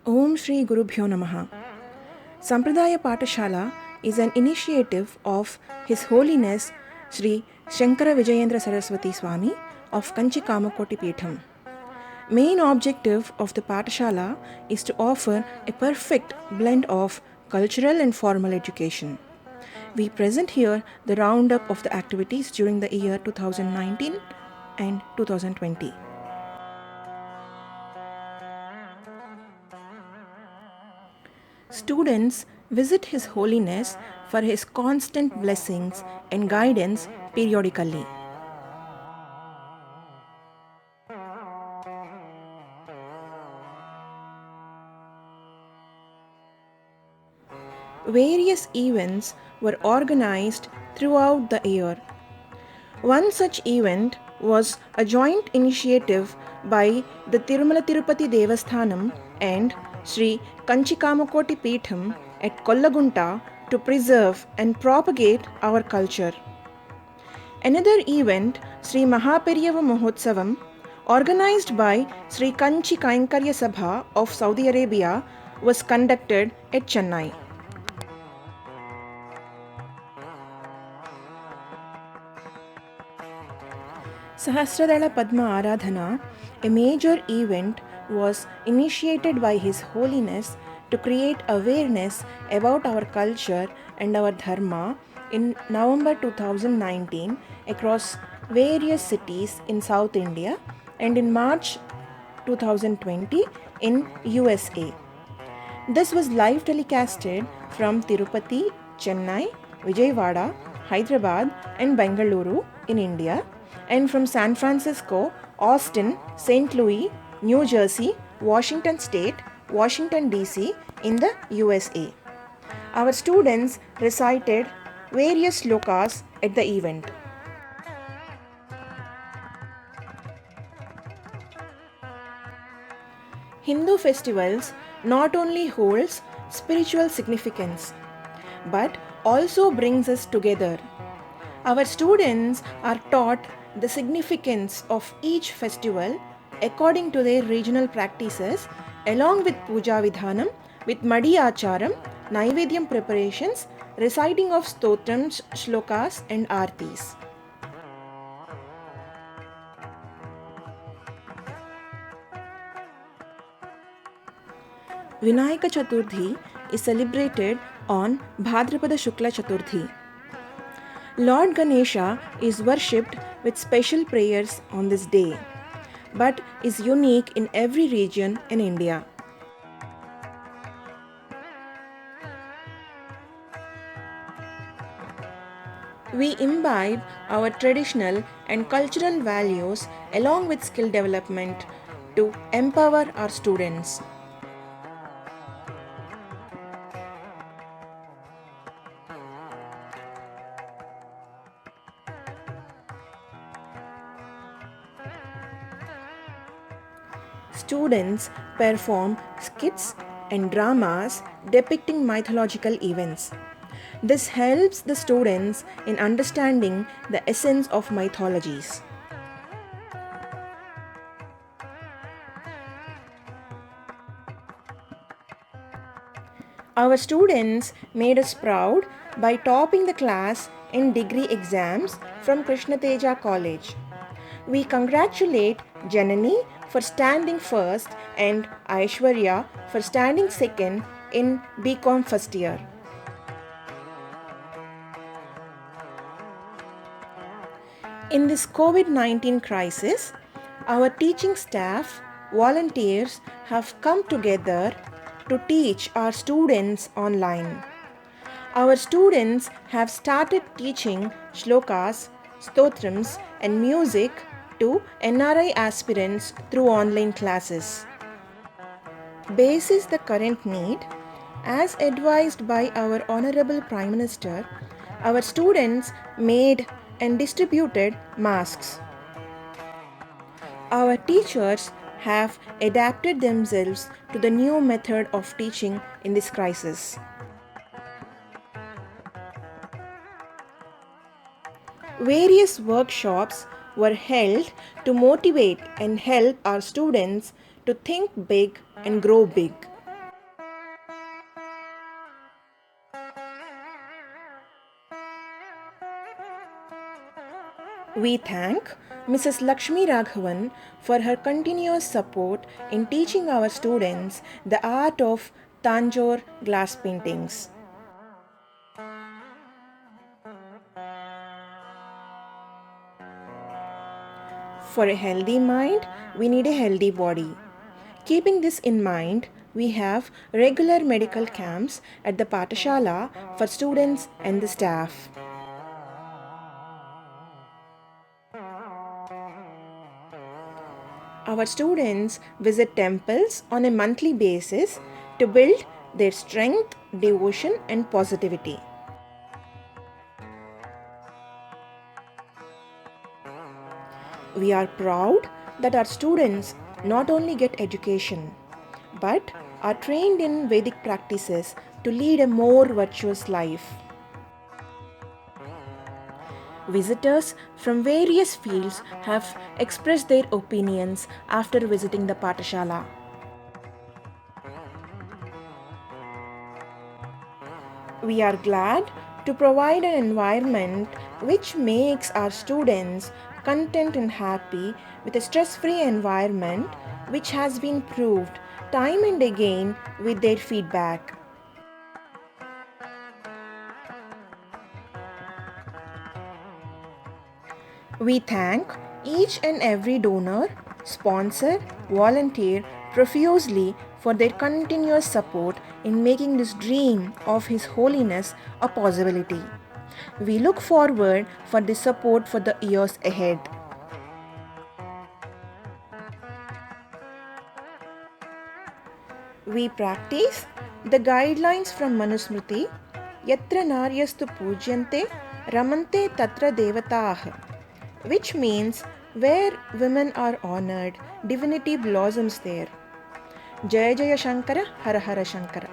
Om Shri Gurubhyo Namaha. Sampradaya Patashala is an initiative of His Holiness Sri Shankara Vijayendra Saraswati Swami of Kanchi Kamakoti Peetham. Main objective of the Patashala is to offer a perfect blend of cultural and formal education. We present here the roundup of the activities during the year 2019 and 2020. Students visit His Holiness for His constant blessings and guidance periodically. Various events were organized throughout the year. One such event was a joint initiative by the Tirumala Tirupati Devasthanam and Sri Kanchikamakoti Peetham at Kollagunta to preserve and propagate our culture. Another event, Sri Mahaperiyava Mahotsavam, organized by Sri Kanchi Kainkarya Sabha of Saudi Arabia, was conducted at Chennai. Sahasradala Padma Aradhana, a major event, was initiated by His Holiness to create awareness about our culture and our dharma in November 2019 across various cities in South India and in March 2020 in USA. This was live telecasted from Tirupati, Chennai, Vijayawada, Hyderabad and Bengaluru in India, and from San Francisco, Austin, St. Louis, New Jersey, Washington State, Washington DC in the USA. Our students recited various slokas at the event. Hindu festivals not only holds spiritual significance but also brings us together. Our students are taught the significance of each festival according to their regional practices along with Puja Vidhanam, with Madi Acharam, Naivedyam preparations, reciting of stotrams, shlokas and artis. Vinayaka Chaturthi is celebrated on Bhadrapada Shukla Chaturthi. Lord Ganesha is worshipped with special prayers on this day, but is unique in every region in India. We imbibe our traditional and cultural values along with skill development to empower our students. Students perform skits and dramas depicting mythological events. This helps the students in understanding the essence of mythologies. Our students made us proud by topping the class in degree exams from Krishna Teja College. We congratulate Janani for standing first and Aishwarya for standing second in BCom first year. In this COVID-19 crisis, our teaching staff, volunteers have come together to teach our students online. Our students have started teaching shlokas, stotrams and music to NRI aspirants through online classes. Basis the current need, as advised by our Honorable Prime Minister, our students made and distributed masks. Our teachers have adapted themselves to the new method of teaching in this crisis. Various workshops were held to motivate and help our students to think big and grow big. We thank Mrs. Lakshmi Raghavan for her continuous support in teaching our students the art of Tanjore glass paintings. For a healthy mind, we need a healthy body. Keeping this in mind, we have regular medical camps at the Pathashala for students and the staff. Our students visit temples on a monthly basis to build their strength, devotion, and positivity. We are proud that our students not only get education but are trained in Vedic practices to lead a more virtuous life. Visitors from various fields have expressed their opinions after visiting the Pathashala. We are glad to provide an environment which makes our students content and happy with a stress-free environment which has been proved time and again with their feedback. We thank each and every donor, sponsor, volunteer profusely for their continuous support in making this dream of His Holiness a possibility. We look forward for this support for the years ahead. We practice the guidelines from Manusmriti, Yatra Naryastu Pujyante Ramante Tatra Devataah, which means where women are honored, divinity blossoms there. Jaya Jaya Shankara, Hara Hara Shankara.